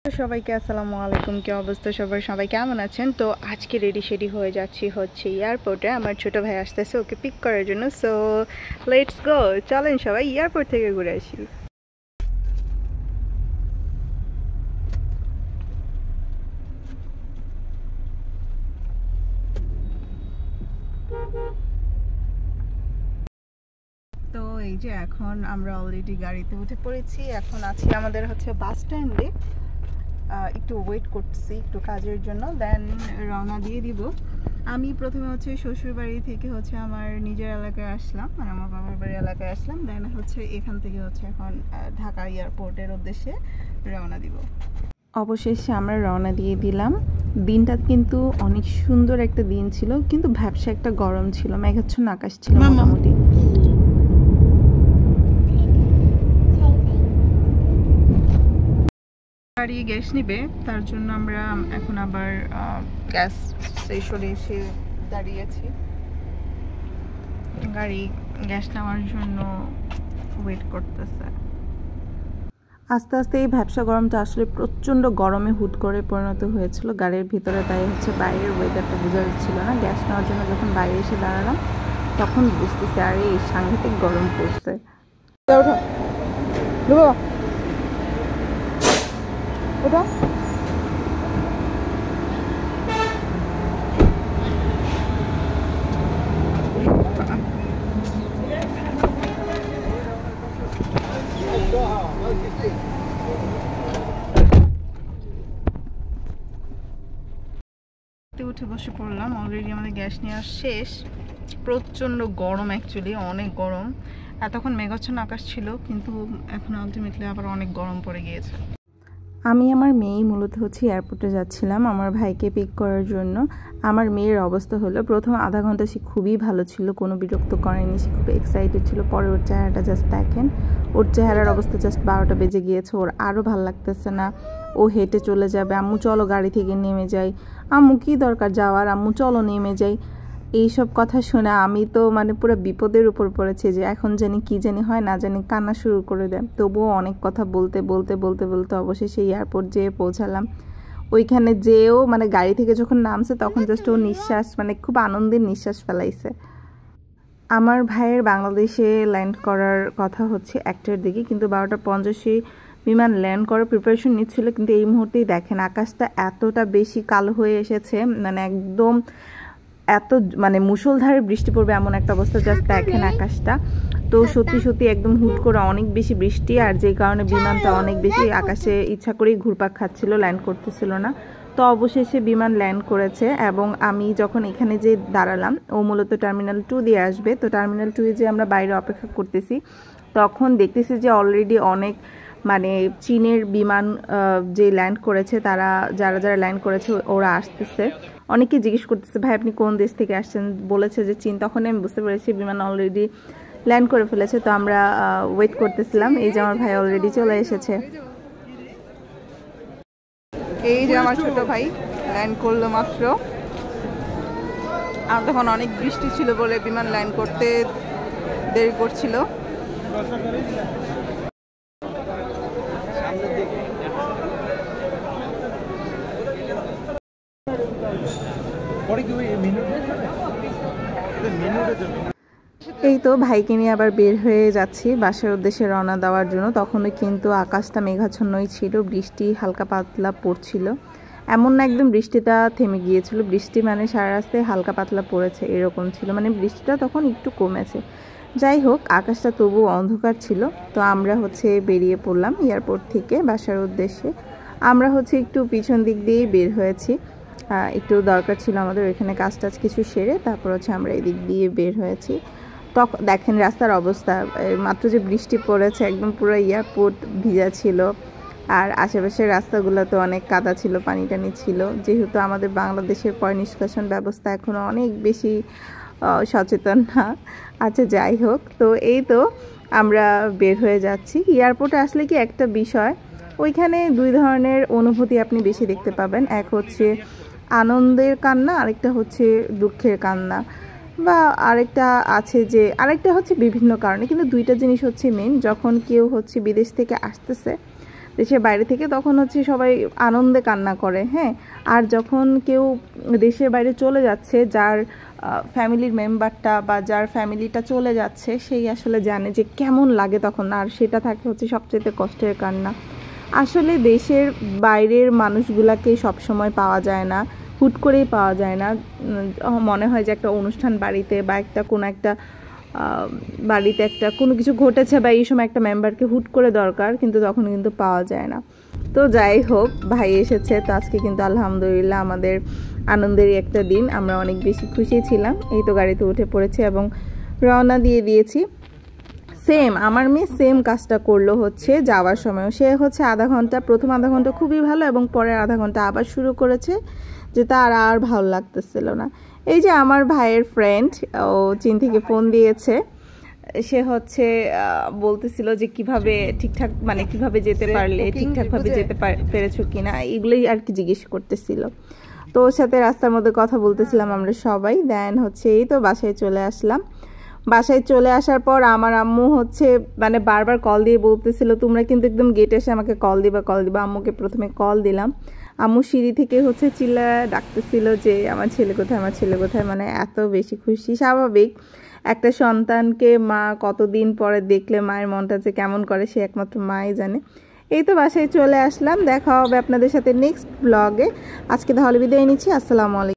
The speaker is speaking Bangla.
সবাইকে আসসালামু আলাইকুম। কি অবস্থা সবাই কেমন আছেন? তো আজকে রেডি হয়ে যাচ্ছি হচ্ছে এয়ারপোর্টে। আমার ছোট ভাই আসতেছে ওকে পিক করার জন্য। সো লেটস গো, চলেন সবাই এয়ারপোর্ট থেকে ঘুরে আসি। তো এই যে এখন আমরা অলরেডি গাড়িতে উঠে পড়েছি। এখন আছি আমাদের হচ্ছে বাস স্ট্যান্ডে। একটু ওয়েট করছি একটু কাজের জন্য, দেন রওনা দিয়ে দিব। আমি প্রথমে হচ্ছে শ্বশুরবাড়ি থেকে হচ্ছে আমার নিজের এলাকায় আসলাম, মানে আমার বাবার বাড়ির এলাকায় আসলাম। দেন হচ্ছে এখান থেকে হচ্ছে এখন ঢাকা এয়ারপোর্টের উদ্দেশ্যে রওনা দিব। অবশেষে আমরা রওনা দিয়ে দিলাম। দিনটা কিন্তু অনেক সুন্দর একটা দিন ছিল, কিন্তু ভ্যাপসা একটা গরম ছিল, মেঘাচ্ছন্ন আকাশ ছিল মোটামুটি। গাড়ি গ্যাস নিবে, তার জন্য আমরা এখন আবার গ্যাস স্টেশনে এসে দাঁড়িয়েছি। গাড়ি গ্যাস নেওয়ার জন্য ওয়েট করতেছে। আস্তে আস্তে এই ভ্যাপসা গরমটা আসলে প্রচণ্ড গরমে হুট করে পরিণত হয়েছিল গাড়ির ভিতরে, তাই হচ্ছে বাইরের ওয়েদারটা বোঝা যাচ্ছিল না। গ্যাস নেওয়ার জন্য যখন বাইরে এসে দাঁড়ালাম তখন বুঝতেছি আরে এই সাংঘাতিক গরম পড়ছে। ওটা উঠে বসে পড়লাম। অলরেডি আমাদের গ্যাস নেওয়া শেষ। প্রচণ্ড গরম, অ্যাকচুয়ালি অনেক গরম। এতক্ষণ মেঘাচ্ছন্ন আকাশ ছিল, কিন্তু এখন আলটিমেটলি আবার অনেক গরম পড়ে গিয়েছে। আমি আমার মেয়েই মূলত হচ্ছে এয়ারপোর্টে যাচ্ছিলাম আমার ভাইকে পিক করার জন্য। আমার মেয়ের অবস্থা হলো, প্রথম আধা ঘন্টা সে খুবই ভালো ছিল, কোনো বিরক্ত করেনি, সে খুব এক্সাইটেড ছিল। পরে ওর চেহারাটা জাস্ট দেখেন, ওর চেহারার অবস্থা জাস্ট 12টা বেজে গিয়েছে। ওর আরও ভালো লাগতেছে না, ও হেঁটে চলে যাবে। আম্মু চলো গাড়ি থেকে নেমে যাই। আম্মু কী দরকার যাওয়ার, আম্মু চলো নেমে যাই। এইসব কথা শুনে আমি তো মানে পুরো বিপদের উপর পড়েছি, যে এখন জানি কি জানি হয় না জানি, কান্না শুরু করে দেয়। তবুও অনেক কথা বলতে অবশেষে এয়ারপোর্ট যেয়ে পৌঁছালাম। ওইখানে যেও মানে গাড়ি থেকে যখন নামছে তখন জাস্ট ও নিঃশ্বাস, মানে খুব আনন্দের নিঃশ্বাস ফেলাইছে। আমার ভাইয়ের বাংলাদেশে ল্যান্ড করার কথা হচ্ছে 1টার দিকে, কিন্তু 12:50 বিমান ল্যান্ড করার প্রিপারেশন নিচ্ছিল। কিন্তু এই মুহূর্তেই দেখেন আকাশটা এতটা বেশি কালো হয়ে এসেছে, মানে একদম এত মানে মুষলধারে বৃষ্টি পড়বে এমন একটা অবস্থা। জাস্ট দেখেন আকাশটা, তো সত্যি একদম হুট করে অনেক বেশি বৃষ্টি, আর যে কারণে বিমানটা অনেক বেশি আকাশে ইচ্ছা করেই ঘুরপাক খাচ্ছিল, ল্যান্ড করতেছিল না। তো অবশেষে বিমান ল্যান্ড করেছে, এবং আমি যখন এখানে যে দাঁড়ালাম, ও মূলত টার্মিনাল 2 দিয়ে আসবে। তো টার্মিনাল 2 যে আমরা বাইরে অপেক্ষা করতেছি, তখন দেখতেছি যে অলরেডি অনেক মানে চীনের বিমান যে ল্যান্ড করেছে, তারা যারা ল্যান্ড করেছে ওরা আসতেছে। অনেকে জিজ্ঞেস করতেছে ভাই আপনি কোন দেশ থেকে আসছেন, বলেছে যে চীন। তখন আমি বুঝতে পেরেছি বিমান অলরেডি ল্যান্ড করে ফেলেছে। তো আমরা ওয়েট করতেছিলাম। এই যে আমার ভাই অলরেডি চলে এসেছে। এই যে আমার ছোট ভাই ল্যান্ড করলো মাত্র। আর তখন অনেক বৃষ্টি ছিল বলে বিমান ল্যান্ড করতে দেরি করছিল। এই তো ভাইকে নিয়ে আবার বের হয়ে যাচ্ছি বাসার উদ্দেশ্যে রওনা দেওয়ার জন্য। তখনও কিন্তু আকাশটা মেঘাচ্ছন্নই ছিল, বৃষ্টি হালকা পাতলা পড়ছিল। এমন না একদম বৃষ্টিটা থেমে গিয়েছিল, বৃষ্টি মানে সারা রাস্তায় হালকা পাতলা পড়েছে এরকম ছিল, মানে বৃষ্টিটা তখন একটু কমেছে। যাই হোক, আকাশটা তবুও অন্ধকার ছিল। তো আমরা হচ্ছে বেরিয়ে পড়লাম এয়ারপোর্ট থেকে বাসার উদ্দেশ্যে। আমরা হচ্ছে একটু পিছন দিক দিয়েই বের হয়েছি, একটু দরকার ছিল আমাদের ওইখানে কাজ টাজ কিছু সেরে, তারপর হচ্ছে আমরা এই দিক দিয়ে বের হয়েছি। তখন দেখেন রাস্তার অবস্থা, মাত্র যে বৃষ্টি পড়েছে একদম পুরো এয়ারপোর্ট ভিজা ছিল, আর আশেপাশের রাস্তাগুলো তো অনেক কাদা ছিল, পানি টানি ছিল। যেহেতু আমাদের বাংলাদেশের পয় নিষ্কাশন ব্যবস্থা এখনও অনেক বেশি সচেতন না। আচ্ছা যাই হোক, তো এই তো আমরা বের হয়ে যাচ্ছি। এয়ারপোর্টে আসলে কি একটা বিষয়, ওইখানে 2 ধরনের অনুভূতি আপনি বেশি দেখতে পাবেন। এক হচ্ছে আনন্দের কান্না, আরেকটা হচ্ছে দুঃখের কান্না, বা আরেকটা আছে যে আরেকটা হচ্ছে বিভিন্ন কারণে, কিন্তু 2টা জিনিস হচ্ছে মেন। যখন কেউ হচ্ছে বিদেশ থেকে আসতেছে, দেশের বাইরে থেকে, তখন হচ্ছে সবাই আনন্দে কান্না করে। হ্যাঁ, আর যখন কেউ দেশের বাইরে চলে যাচ্ছে, যার ফ্যামিলির মেম্বারটা বা যার ফ্যামিলিটা চলে যাচ্ছে, সেই আসলে জানে যে কেমন লাগে তখন, আর সেটা থাকে হচ্ছে সবচেয়ে কষ্টের কান্না। আসলে দেশের বাইরের মানুষগুলাকে সবসময় পাওয়া যায় না, হুট করেই পাওয়া যায় না। মনে হয় যে একটা অনুষ্ঠান বাড়িতে বা কোনো একটা বাড়িতে কোনো কিছু ঘটেছে বা এই সময় একটা মেম্বারকে হুট করে দরকার, কিন্তু তখন কিন্তু পাওয়া যায় না। তো যাই হোক, ভাই এসেছে, তো আজকে কিন্তু আলহামদুলিল্লাহ আমাদের আনন্দেরই একটা দিন। আমরা অনেক বেশি খুশি ছিলাম। এই তো গাড়িতে উঠে পড়েছি এবং রওনা দিয়ে দিয়েছি। সেম আমার মেয়ে সেম কাজটা করলো হচ্ছে যাওয়ার সময়। সে হচ্ছে প্রথম আধা ঘন্টা খুবই ভালো, এবং পরের আধা ঘন্টা আবার শুরু করেছে যে তার আর ভালো লাগতেছিল না। এই যে আমার ভাইয়ের ফ্রেন্ড, ও চীন থেকে ফোন দিয়েছে। সে হচ্ছে বলতেছিল যে কিভাবে ঠিকঠাক, মানে কিভাবে যেতে পারলে, ঠিকঠাকভাবে যেতে পেরেছো কিনা, এগুলোই আর কি জিজ্ঞেস করতেছিল। তো ওর সাথে রাস্তার মধ্যে কথা বলতেছিলাম আমরা সবাই। দেন হচ্ছে এই তো বাসায় চলে আসলাম। বাসায় চলে আসার পর আমার আম্মু হচ্ছে মানে বারবার কল দিয়ে বলতেছিল, তোমরা কিন্তু একদম গেটে এসে আমাকে কল দিবা। আম্মুকে প্রথমে কল দিলাম। আম্মু সিঁড়ি থেকে হচ্ছে চিল্লা ডাকতেছিল যে আমার ছেলে কোথায়। মানে এত বেশি খুশি। স্বাভাবিক, একটা সন্তানকে মা কতদিন পরে দেখলে মায়ের মনটা যে কেমন করে সে একমাত্র মাই জানে। এই তো বাসায় চলে আসলাম। দেখা হবে আপনাদের সাথে নেক্সট ব্লগে। আজকে তাহলে বিদায় নিচ্ছি। আসসালামু আলাইকুম।